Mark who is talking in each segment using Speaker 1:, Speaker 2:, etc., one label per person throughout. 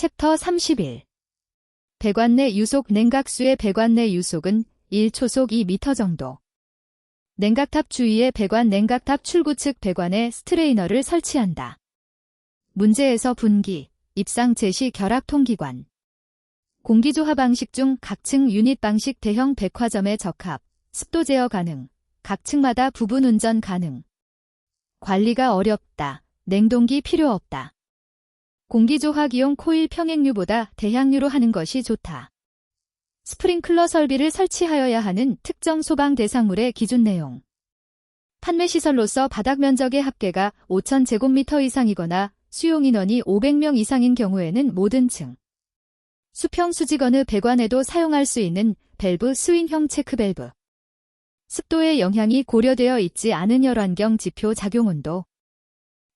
Speaker 1: 챕터 31. 배관 내 유속 냉각수의 배관 내 유속은 1초속 2m 정도. 냉각탑 주위에 배관 냉각탑 출구 측 배관에 스트레이너를 설치한다. 문제에서 분기, 입상 제시 결합 통기관. 공기조화 방식 중 각 층 유닛 방식 대형 백화점에 적합, 습도 제어 가능, 각 층마다 부분 운전 가능. 관리가 어렵다, 냉동기 필요 없다. 공기조화기용 코일 평행류보다 대향류로 하는 것이 좋다. 스프링클러 설비를 설치하여야 하는 특정 소방 대상물의 기준 내용. 판매시설로서 바닥 면적의 합계가 5,000제곱미터 이상이거나 수용 인원이 500명 이상인 경우에는 모든 층. 수평 수직 어느 배관에도 사용할 수 있는 밸브 스윙형 체크 밸브. 습도의 영향이 고려되어 있지 않은 열환경 지표 작용 온도.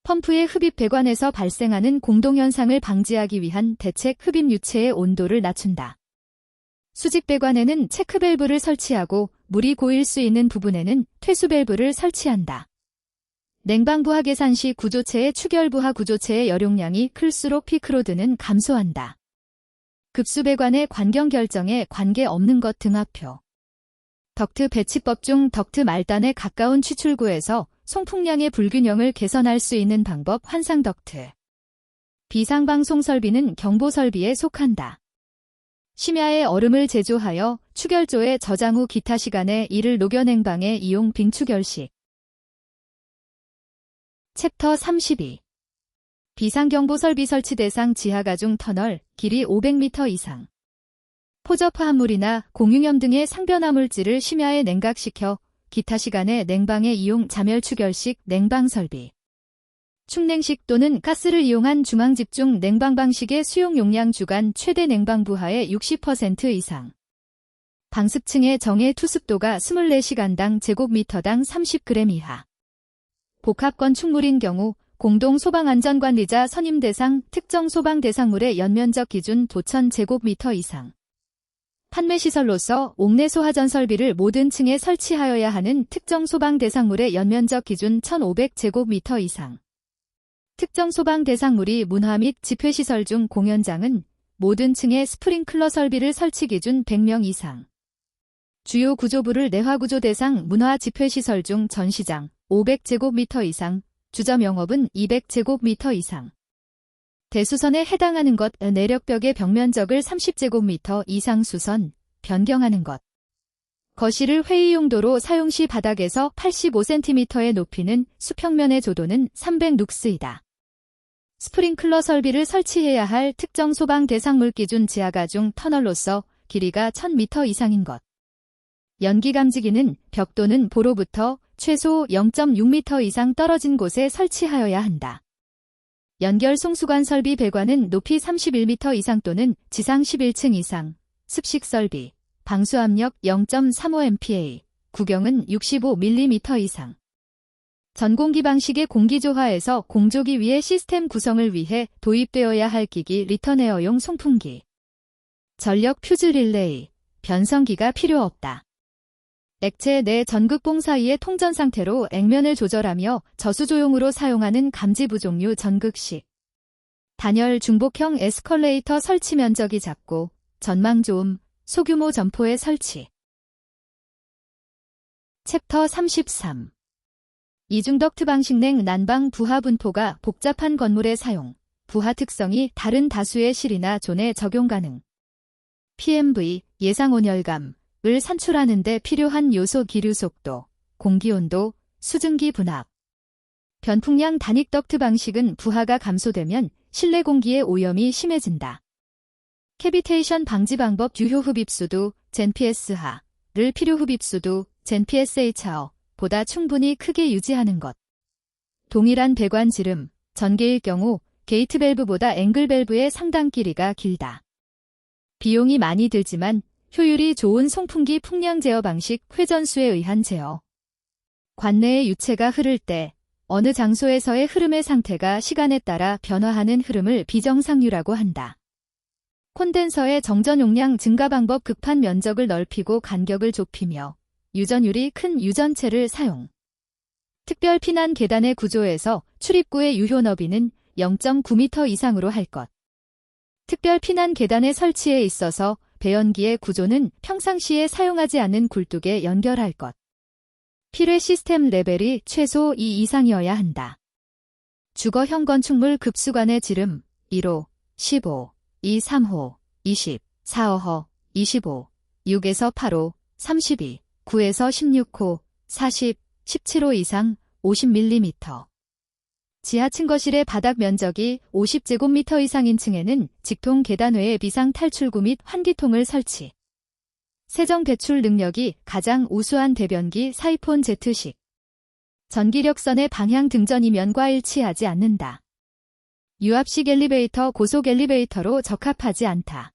Speaker 1: 펌프의 흡입 배관에서 발생하는 공동현상을 방지하기 위한 대책 흡입 유체의 온도를 낮춘다. 수직 배관에는 체크 밸브를 설치하고 물이 고일 수 있는 부분에는 퇴수 밸브를 설치한다. 냉방부하 계산 시 구조체의 추결부하 구조체의 열용량이 클수록 피크로드는 감소한다. 급수 배관의 관경 결정에 관계없는 것 등하표. 덕트 배치법 중 덕트 말단에 가까운 취출구에서 송풍량의 불균형을 개선할 수 있는 방법 환상 덕트. 비상방송 설비는 경보 설비에 속한다. 심야에 얼음을 제조하여 추결조에 저장 후 기타 시간에 이를 녹여 냉방에 이용 빙추결식. 챕터 32. 비상경보 설비 설치 대상 지하가중 터널, 길이 500m 이상. 포접 화합물이나 공유염 등의 상변화물질을 심야에 냉각시켜 기타 시간에 냉방에 이용 자멸 추결식 냉방 설비. 충냉식 또는 가스를 이용한 중앙집중 냉방 방식의 수용 용량 주간 최대 냉방 부하의 60% 이상. 방습층의 정해 투습도가 24시간당 제곱미터당 30g 이하. 복합 건축물인 경우 공동 소방안전관리자 선임 대상 특정 소방 대상물의 연면적 기준 5,000제곱미터 이상. 판매시설로서 옥내 소화전 설비를 모든 층에 설치하여야 하는 특정 소방 대상물의 연면적 기준 1,500제곱미터 이상. 특정 소방 대상물이 문화 및 집회시설 중 공연장은 모든 층에 스프링클러 설비를 설치 기준 100명 이상. 주요 구조부를 내화구조 대상 문화 집회시설 중 전시장 500제곱미터 이상, 주점 영업은 200제곱미터 이상. 대수선에 해당하는 것, 내력벽의 벽면적을 30제곱미터 이상 수선, 변경하는 것. 거실을 회의 용도로 사용 시 바닥에서 85cm의 높이는 수평면의 조도는 300룩스이다. 스프링클러 설비를 설치해야 할 특정 소방 대상물 기준 지하가중 터널로서 길이가 1000m 이상인 것. 연기 감지기는 벽 또는 보로부터 최소 0.6m 이상 떨어진 곳에 설치하여야 한다. 연결 송수관 설비 배관은 높이 31m 이상 또는 지상 11층 이상, 습식 설비, 방수압력 0.35MPa, 구경은 65mm 이상. 전공기 방식의 공기조화에서 공조기 위의 시스템 구성을 위해 도입되어야 할 기기 리턴에어용 송풍기. 전력 퓨즈 릴레이, 변성기가 필요 없다. 액체 내 전극봉 사이의 통전 상태로 액면을 조절하며 저수조용으로 사용하는 감지부 종류 전극식. 단열 중복형 에스컬레이터 설치 면적이 작고 전망 좋음, 소규모 점포의 설치. 챕터 33. 이중덕트 방식 냉 난방 부하 분포가 복잡한 건물의 사용, 부하 특성이 다른 다수의 실이나 존에 적용 가능. PMV, 예상 온열감, 을 산출하는 데 필요한 요소 기류 속도, 공기온도, 수증기 분압. 변풍량 단익 덕트 방식은 부하가 감소되면 실내 공기의 오염이 심해진다. 캐비테이션 방지 방법 유효 흡입수도 GenPS하를 필요 흡입수도 GenPSH하 보다 충분히 크게 유지하는 것. 동일한 배관 지름, 전개일 경우 게이트 밸브보다 앵글 밸브의 상당 길이가 길다. 비용이 많이 들지만 효율이 좋은 송풍기 풍량 제어 방식 회전수에 의한 제어. 관내의 유체가 흐를 때 어느 장소에서의 흐름의 상태가 시간에 따라 변화하는 흐름을 비정상류라고 한다. 콘덴서의 정전 용량 증가 방법 급한 면적을 넓히고 간격을 좁히며 유전율이 큰 유전체를 사용. 특별 피난 계단의 구조에서 출입구의 유효 너비는 0.9m 이상으로 할 것. 특별 피난 계단의 설치에 있어서 배연기의 구조는 평상시에 사용하지 않는 굴뚝에 연결할 것. 필요 시스템 레벨이 최소 2 이상이어야 한다. 주거형 건축물 급수관의 지름 1호, 15, 2, 3호, 20, 4호, 25, 6에서 8호, 32, 9에서 16호, 40, 17호 이상 50mm. 지하층 거실의 바닥 면적이 50제곱미터 이상인 층에는 직통 계단 외에 비상 탈출구 및 환기통을 설치. 세정 배출 능력이 가장 우수한 대변기 사이폰 Z식. 전기력선의 방향 등전이면과 일치하지 않는다. 유압식 엘리베이터 고속 엘리베이터로 적합하지 않다.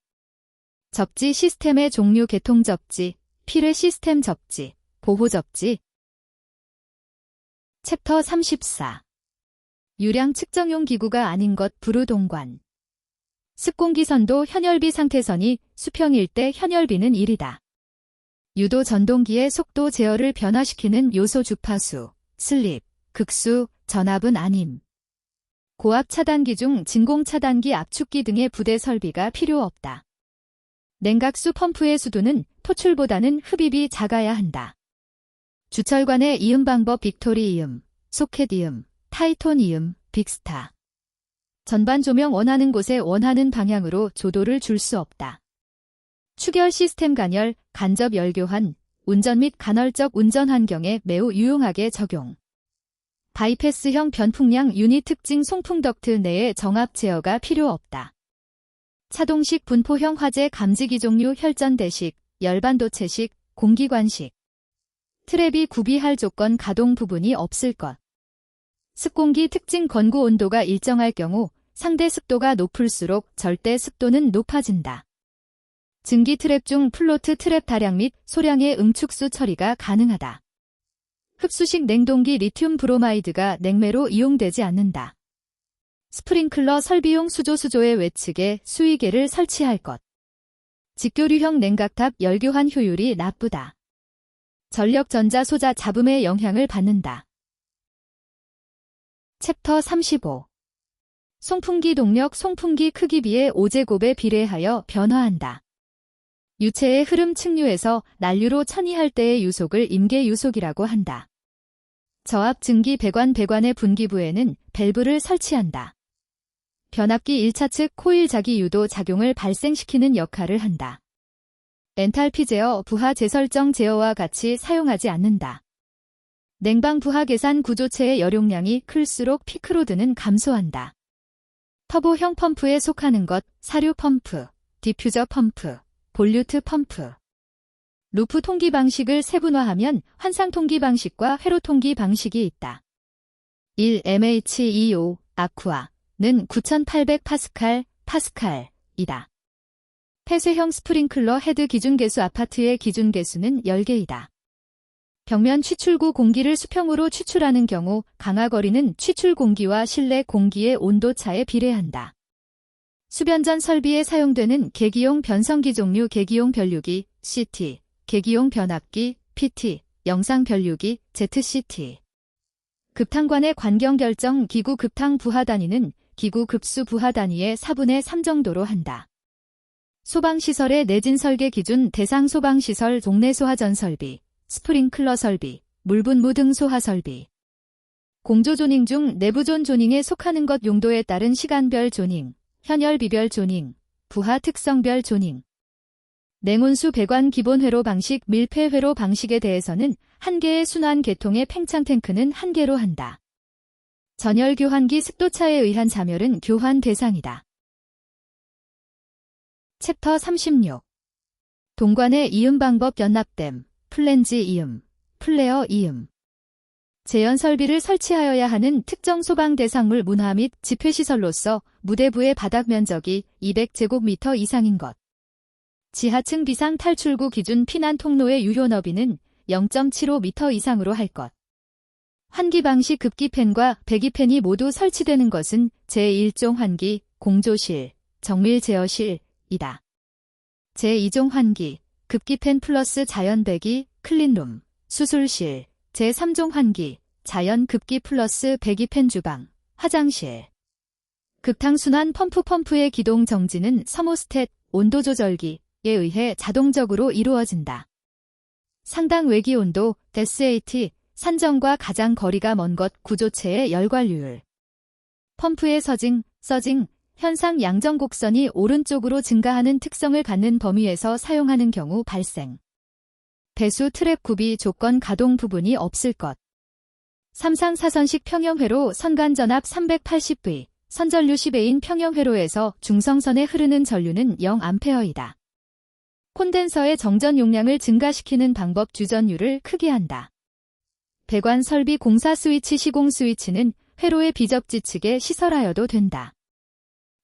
Speaker 1: 접지 시스템의 종류 개통 접지, 필요 시스템 접지, 보호 접지. 챕터 34. 유량 측정용 기구가 아닌 것 불우동관. 습공기선도 현열비 상태선이 수평일 때 현열비는 1이다. 유도 전동기의 속도 제어를 변화시키는 요소 주파수, 슬립, 극수, 전압은 아님. 고압 차단기 중 진공 차단기 압축기 등의 부대 설비가 필요 없다. 냉각수 펌프의 수도는 토출보다는 흡입이 작아야 한다. 주철관의 이음 방법 빅토리이음, 소켓이음, 타이톤이음, 빅스타. 전반 조명 원하는 곳에 원하는 방향으로 조도를 줄 수 없다. 추결 시스템 간열, 간접 열교환, 운전 및 간헐적 운전 환경에 매우 유용하게 적용. 바이패스형 변풍량 유닛 특징 송풍 덕트 내에 정압 제어가 필요 없다. 차동식 분포형 화재 감지기 종류 혈전대식, 열반도체식, 공기관식. 트랩이 구비할 조건 가동 부분이 없을 것. 습공기 특징 건구 온도가 일정할 경우 상대 습도가 높을수록 절대 습도는 높아진다. 증기 트랩 중 플로트 트랩 다량 및 소량의 응축수 처리가 가능하다. 흡수식 냉동기 리튬 브로마이드가 냉매로 이용되지 않는다. 스프링클러 설비용 수조의 외측에 수위계를 설치할 것. 직교류형 냉각탑 열교환 효율이 나쁘다. 전력 전자 소자 잡음의 영향을 받는다. 챕터 35. 송풍기 동력 송풍기 크기 비의 5제곱에 비례하여 변화한다. 유체의 흐름 측류에서 난류로 천이할 때의 유속을 임계 유속이라고 한다. 저압 증기 배관의 분기부에는 밸브를 설치한다. 변압기 1차 측 코일 자기 유도 작용을 발생시키는 역할을 한다. 엔탈피 제어, 부하 재설정 제어와 같이 사용하지 않는다. 냉방 부하 계산 구조체의 여용량이 클수록 피크로드는 감소한다. 터보형 펌프에 속하는 것, 사류 펌프, 디퓨저 펌프, 볼류트 펌프. 루프 통기 방식을 세분화하면 환상 통기 방식과 회로 통기 방식이 있다. 1mh25 아쿠아는 9800파스칼이다. 폐쇄형 스프링클러 헤드 기준계수 아파트의 기준계수는 10개이다. 벽면 취출구 공기를 수평으로 취출하는 경우 강화거리는 취출 공기와 실내 공기의 온도차에 비례한다. 수변전 설비에 사용되는 계기용 변성기 종류 계기용 변류기, CT, 계기용 변압기, PT, 영상 변류기, ZCT. 급탕관의 관경 결정 기구 급탕 부하 단위는 기구 급수 부하 단위의 4분의 3 정도로 한다. 소방시설의 내진 설계 기준 대상 소방시설 동네 소하전 설비, 스프링클러 설비, 물분무 등 소하 설비. 공조 조닝 중 내부존 조닝에 속하는 것 용도에 따른 시간별 조닝, 현열비별 조닝, 부하 특성별 조닝. 냉온수 배관 기본 회로 방식 밀폐 회로 방식에 대해서는 한 개의 순환 계통의 팽창 탱크는 한 개로 한다. 전열 교환기 습도차에 의한 자멸은 교환 대상이다. 챕터 36. 동관의 이음 방법 연납댐, 플랜지 이음, 플레어 이음. 제연 설비를 설치하여야 하는 특정 소방 대상물 문화 및 집회시설로서 무대부의 바닥 면적이 200제곱미터 이상인 것. 지하층 비상 탈출구 기준 피난 통로의 유효 너비는 0.75m 이상으로 할 것. 환기 방식 급기팬과 배기팬이 모두 설치되는 것은 제1종 환기, 공조실, 정밀 제어실이다. 제2종 환기, 급기팬 플러스 자연 배기, 클린룸, 수술실, 제3종 환기, 자연 급기 플러스 배기팬 주방, 화장실. 극탕순환 펌프의 기동 정지는 서모스탯 온도 조절기에 의해 자동적으로 이루어진다. 상당 외기 온도 DESAT 산정과 가장 거리가 먼 것 구조체의 열관류율. 펌프의 서징 현상 양정 곡선이 오른쪽으로 증가하는 특성을 갖는 범위에서 사용하는 경우 발생. 배수 트랩 구비 조건 가동 부분이 없을 것. 3상 4선식 평형회로 선간 전압 380V, 선전류 10A인 평형회로에서 중성선에 흐르는 전류는 0A이다. 콘덴서의 정전 용량을 증가시키는 방법 주전율을 크게 한다. 배관 설비 공사 스위치 시공 스위치는 회로의 비접지 측에 시설하여도 된다.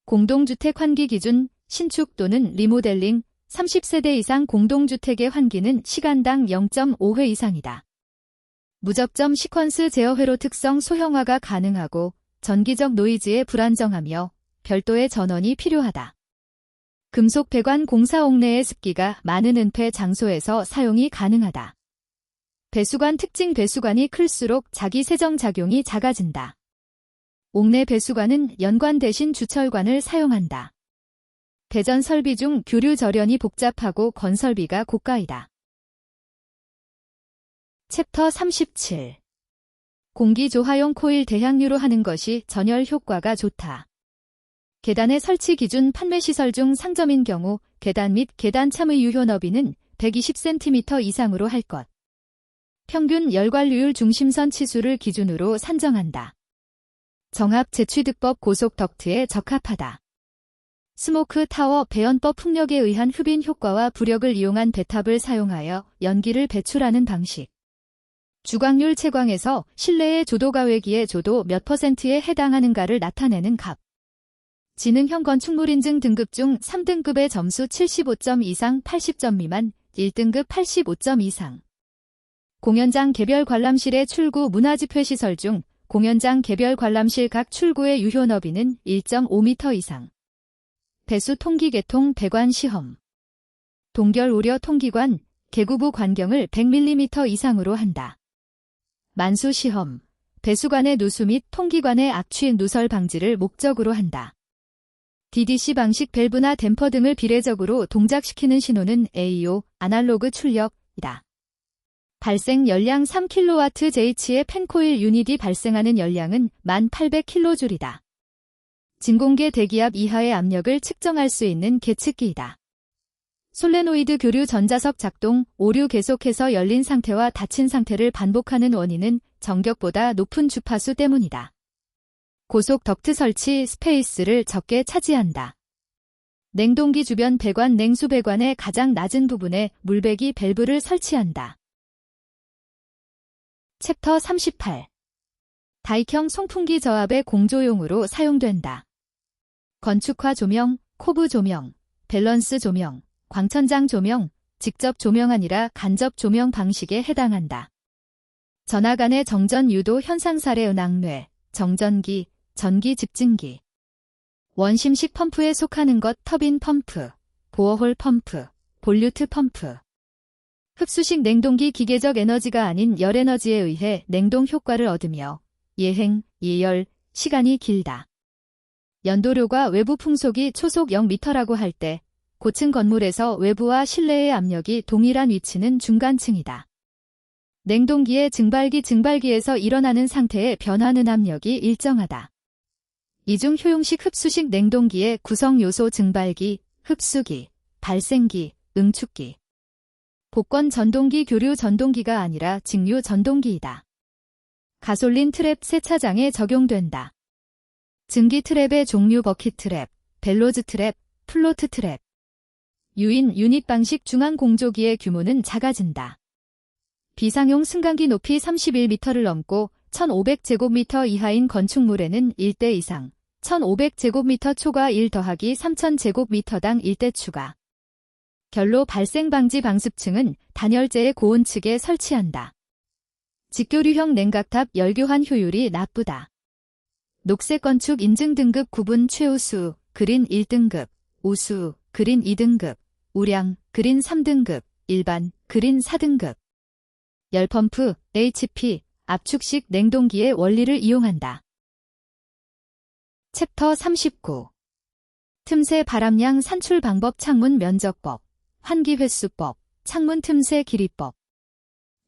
Speaker 1: 공동주택 환기 기준, 신축 또는 리모델링, 30세대 이상 공동주택의 환기는 시간당 0.5회 이상이다. 무접점 시퀀스 제어 회로 특성 소형화가 가능하고 전기적 노이즈에 불안정하며 별도의 전원이 필요하다. 금속 배관 공사 옥내의 습기가 많은 은폐 장소에서 사용이 가능하다. 배수관 특징 배수관이 클수록 자기 세정 작용이 작아진다. 옥내 배수관은 연관 대신 주철관을 사용한다. 배전 설비 중 교류 절연이 복잡하고 건설비가 고가이다. 챕터 37. 공기조화용 코일 대향유로 하는 것이 전열 효과가 좋다. 계단의 설치 기준 판매 시설 중 상점인 경우 계단 및 계단 참의 유효 너비는 120cm 이상으로 할 것. 평균 열관류율 중심선 치수를 기준으로 산정한다. 정합 재취득법 고속 덕트에 적합하다. 스모크 타워 배연법 풍력에 의한 흡인 효과와 부력을 이용한 배탑을 사용하여 연기를 배출하는 방식. 주광률 채광에서 실내의 조도가외기의 조도 몇 %에 해당하는가를 나타내는 값. 지능형 건축물 인증 등급 중 3등급의 점수 75점 이상 80점 미만, 1등급 85점 이상. 공연장 개별 관람실의 출구 문화집회 시설 중 공연장 개별 관람실 각 출구의 유효 너비는 1.5m 이상. 배수 통기 개통 배관 시험. 동결 우려 통기관, 개구부 관경을 100mm 이상으로 한다. 만수 시험. 배수관의 누수 및 통기관의 악취 누설 방지를 목적으로 한다. DDC 방식 밸브나 댐퍼 등을 비례적으로 동작시키는 신호는 AO, 아날로그 출력이다. 발생 열량 3kWh의 펜코일 유닛이 발생하는 열량은 1800kJ이다. 진공계 대기압 이하의 압력을 측정할 수 있는 계측기이다. 솔레노이드 교류 전자석 작동, 오류 계속해서 열린 상태와 닫힌 상태를 반복하는 원인은 전격보다 높은 주파수 때문이다. 고속 덕트 설치 스페이스를 적게 차지한다. 냉동기 주변 배관 냉수 배관의 가장 낮은 부분에 물배기 밸브를 설치한다. 챕터 38. 다익형 송풍기 저압의 공조용으로 사용된다. 건축화 조명, 코브 조명, 밸런스 조명, 광천장 조명, 직접 조명 아니라 간접 조명 방식에 해당한다. 전화 간의 정전 유도 현상 사례 은악뇌, 정전기, 전기 집진기. 원심식 펌프에 속하는 것 터빈 펌프, 보어홀 펌프, 볼류트 펌프. 흡수식 냉동기 기계적 에너지가 아닌 열 에너지에 의해 냉동 효과를 얻으며 예행, 예열, 시간이 길다. 연도료가 외부 풍속이 초속 0m라고 할 때 고층 건물에서 외부와 실내의 압력이 동일한 위치는 중간층이다. 냉동기의 증발기에서 일어나는 상태의 변화는 압력이 일정하다. 이중 효용식 흡수식 냉동기의 구성 요소 증발기, 흡수기, 발생기, 응축기. 복권 전동기 교류 전동기가 아니라 직류 전동기이다. 가솔린 트랩 세차장에 적용된다. 증기 트랩의 종류 버킷 트랩, 벨로즈 트랩, 플로트 트랩. 유인 유닛 방식 중앙 공조기의 규모는 작아진다. 비상용 승강기 높이 31m를 넘고 1500제곱미터 이하인 건축물에는 1대 이상, 1500제곱미터 초과 1 더하기 3000제곱미터당 1대 추가. 결로 발생 방지 방습층은 단열재의 고온 측에 설치한다. 직교류형 냉각탑 열교환 효율이 나쁘다. 녹색 건축 인증 등급 구분 최우수, 그린 1등급, 우수, 그린 2등급, 우량, 그린 3등급, 일반, 그린 4등급. 열펌프, HP, 압축식 냉동기의 원리를 이용한다. 챕터 39. 틈새 바람량 산출 방법 창문 면적법, 환기 횟수법, 창문 틈새 길이법.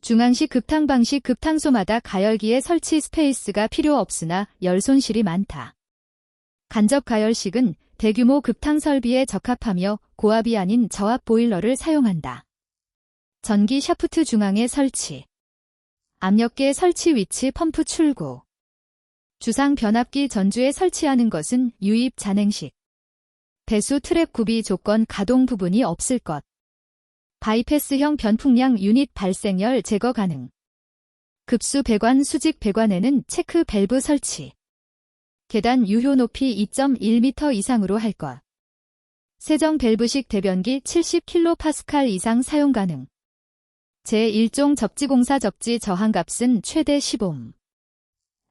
Speaker 1: 중앙식 급탕 방식 급탕소마다 가열기의 설치 스페이스가 필요 없으나 열 손실이 많다. 간접 가열식은 대규모 급탕 설비에 적합하며 고압이 아닌 저압 보일러를 사용한다. 전기 샤프트 중앙에 설치. 압력계 설치 위치 펌프 출구. 주상 변압기 전주에 설치하는 것은 유입 잔행식. 배수 트랩 구비 조건 가동 부분이 없을 것. 바이패스형 변풍량 유닛 발생열 제거 가능. 급수 배관 수직 배관에는 체크 밸브 설치. 계단 유효 높이 2.1m 이상으로 할 것. 세정 밸브식 대변기 70kPa 이상 사용 가능. 제1종 접지공사 접지 저항값은 최대 10옴.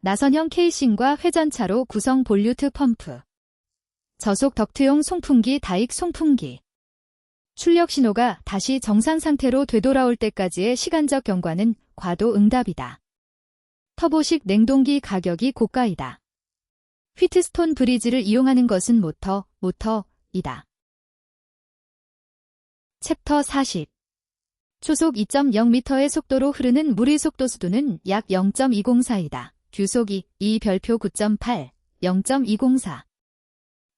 Speaker 1: 나선형 케이싱과 회전차로 구성 볼류트 펌프. 저속 덕트용 송풍기 다익 송풍기. 출력 신호가 다시 정상 상태로 되돌아올 때까지의 시간적 경과는 과도 응답이다. 터보식 냉동기 가격이 고가이다. 휘트스톤 브리지를 이용하는 것은 모터이다. 챕터 40. 초속 2.0m의 속도로 흐르는 물의 속도 수도는 약 0.204이다. 규속이 2 별표 9.8, 0.204.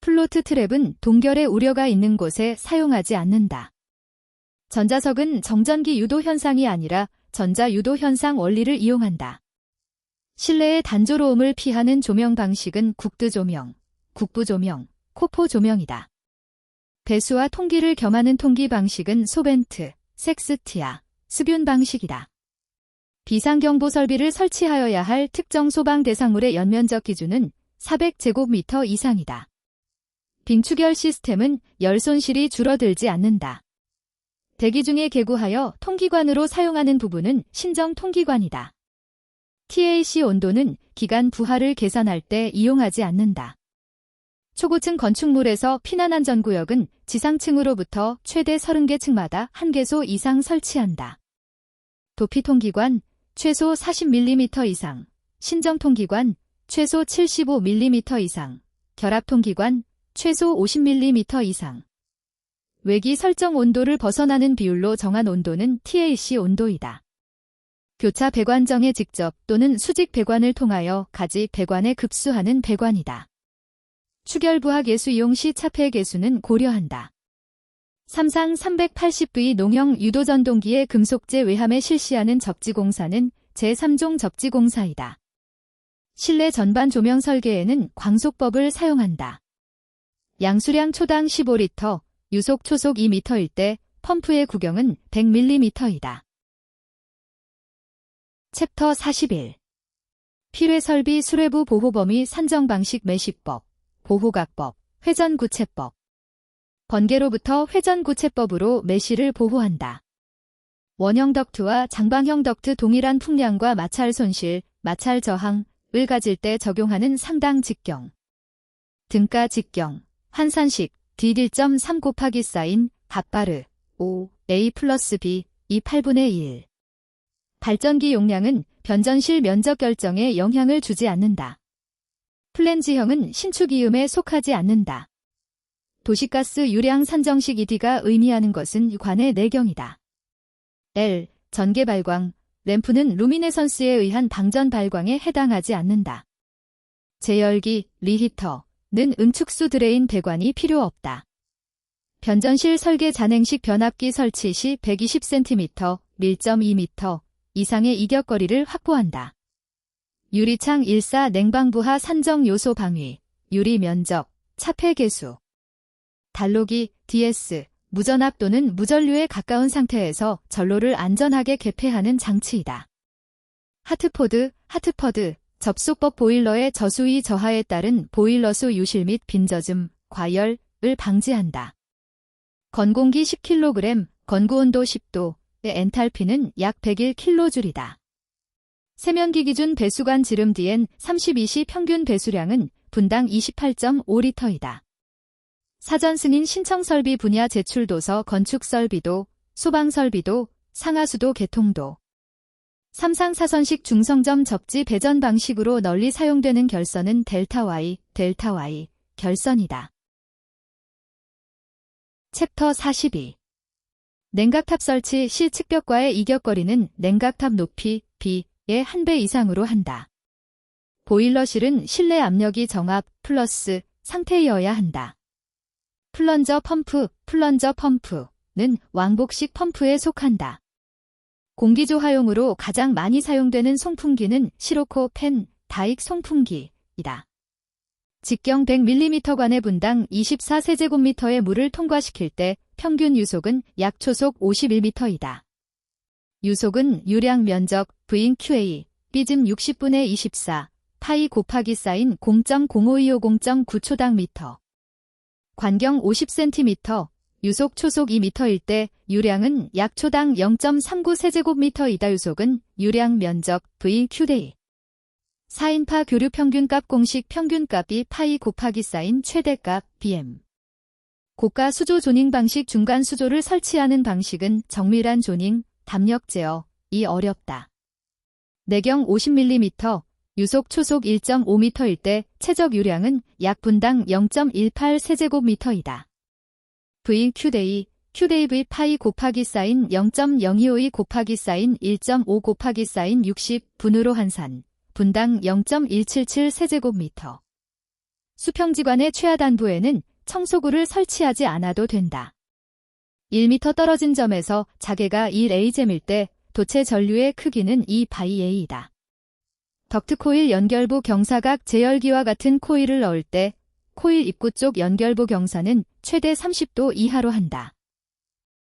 Speaker 1: 플로트 트랩은 동결의 우려가 있는 곳에 사용하지 않는다. 전자석은 정전기 유도 현상이 아니라 전자 유도 현상 원리를 이용한다. 실내의 단조로움을 피하는 조명 방식은 국드 조명, 국부 조명, 코포 조명이다. 배수와 통기를 겸하는 통기 방식은 소벤트, 섹스티아, 스균 방식이다. 비상경보 설비를 설치하여야 할 특정 소방 대상물의 연면적 기준은 400제곱미터 이상이다. 빙추결 시스템은 열 손실이 줄어들지 않는다. 대기 중에 개구하여 통기관으로 사용하는 부분은 신정 통기관이다. TAC 온도는 기간 부하를 계산할 때 이용하지 않는다. 초고층 건축물에서 피난안전구역은 지상층으로부터 최대 30개 층마다 1개소 이상 설치한다. 도피통기관 최소 40mm 이상, 신정통기관 최소 75mm 이상, 결합통기관 최소 50mm 이상. 외기 설정 온도를 벗어나는 비율로 정한 온도는 TAC 온도이다. 교차 배관정에 직접 또는 수직 배관을 통하여 가지 배관에 급수하는 배관이다. 추결부하 개수 이용 시 차폐 개수는 고려한다. 삼상 380V 농형 유도전동기의 금속재 외함에 실시하는 접지공사는 제3종 접지공사이다. 실내 전반 조명 설계에는 광속법을 사용한다. 양수량 초당 15L, 유속 초속 2m일 때 펌프의 구경은 100mm이다. 챕터 41. 필외설비 수뇌부 보호범위 산정방식 매시법, 보호각법, 회전구체법. 번개로부터 회전구체법으로 매시를 보호한다. 원형 덕트와 장방형 덕트 동일한 풍량과 마찰 손실, 마찰 저항을 가질 때 적용하는 상당 직경. 등가 직경, 환산식, D1.3 곱하기 사인, 값바르, 5, A 플러스 B, 2 8분의 1. 발전기 용량은 변전실 면적 결정에 영향을 주지 않는다. 플랜지형은 신축이음에 속하지 않는다. 도시가스 유량 산정식 ED가 의미하는 것은 관의 내경이다. L. 전개 발광, 램프는 루미네선스에 의한 방전 발광에 해당하지 않는다. 제열기, 리히터는 응축수 드레인 배관이 필요 없다. 변전실 설계 잔행식 변압기 설치 시 120cm, 1.2m 이상의 이격거리를 확보한다. 유리창 1사 냉방부하 산정 요소 방위, 유리 면적, 차폐 개수. 단로기, DS, 무전압 또는 무전류에 가까운 상태에서 전로를 안전하게 개폐하는 장치이다. 하트포드, 접속법 보일러의 저수위 저하에 따른 보일러수 유실 및 빈젖음, 과열을 방지한다. 건공기 10kg, 건구온도 10도의 엔탈피는 약 101kJ이다. 세면기 기준 배수관 지름 DN 32시 평균 배수량은 분당 28.5L이다. 사전 승인 신청 설비 분야 제출 도서 건축 설비도, 소방 설비도, 상하수도 개통도. 삼상 사선식 중성점 접지 배전 방식으로 널리 사용되는 결선은 델타 Y, 델타 Y 결선이다. 챕터 42 냉각탑 설치 시 측벽과의 이격거리는 냉각탑 높이 B의 1배 이상으로 한다. 보일러실은 실내 압력이 정압 플러스 상태여야 한다. 플런저 펌프는 왕복식 펌프에 속한다. 공기조화용으로 가장 많이 사용되는 송풍기는 시로코 펜 다익 송풍기이다. 직경 100mm관의 분당 24세제곱미터의 물을 통과시킬 때 평균 유속은 약 초속 51m이다. 유속은 유량 면적 V인 QA B즘 60분의 24 파이 곱하기 사인 0.05250 0.9초당 미터. 관경 50cm, 유속 초속 2m일 때 유량은 약 초당 0.39세제곱미터이다. 유속은 유량 면적 V Q데이. 사인파 교류 평균값 공식 평균값이 파이 곱하기 사인 최대값 BM. 고가 수조 조닝 방식 중간 수조를 설치하는 방식은 정밀한 조닝, 담력 제어이 어렵다. 내경 50mm, 유속 초속 1.5m일 때 최적 유량은 약 분당 0.18세제곱미터이다. V Q데이, Q데이 V 파이 곱하기 사인 0.0252 곱하기 사인 1.5 곱하기 사인 60분으로 환산, 분당 0.177세제곱미터. 수평지관의 최하단부에는 청소구를 설치하지 않아도 된다. 1m 떨어진 점에서 자개가 1A잼일 때 도체 전류의 크기는 2πA이다. 덕트 코일 연결부 경사각 제열기와 같은 코일을 넣을 때 코일 입구 쪽 연결부 경사는 최대 30도 이하로 한다.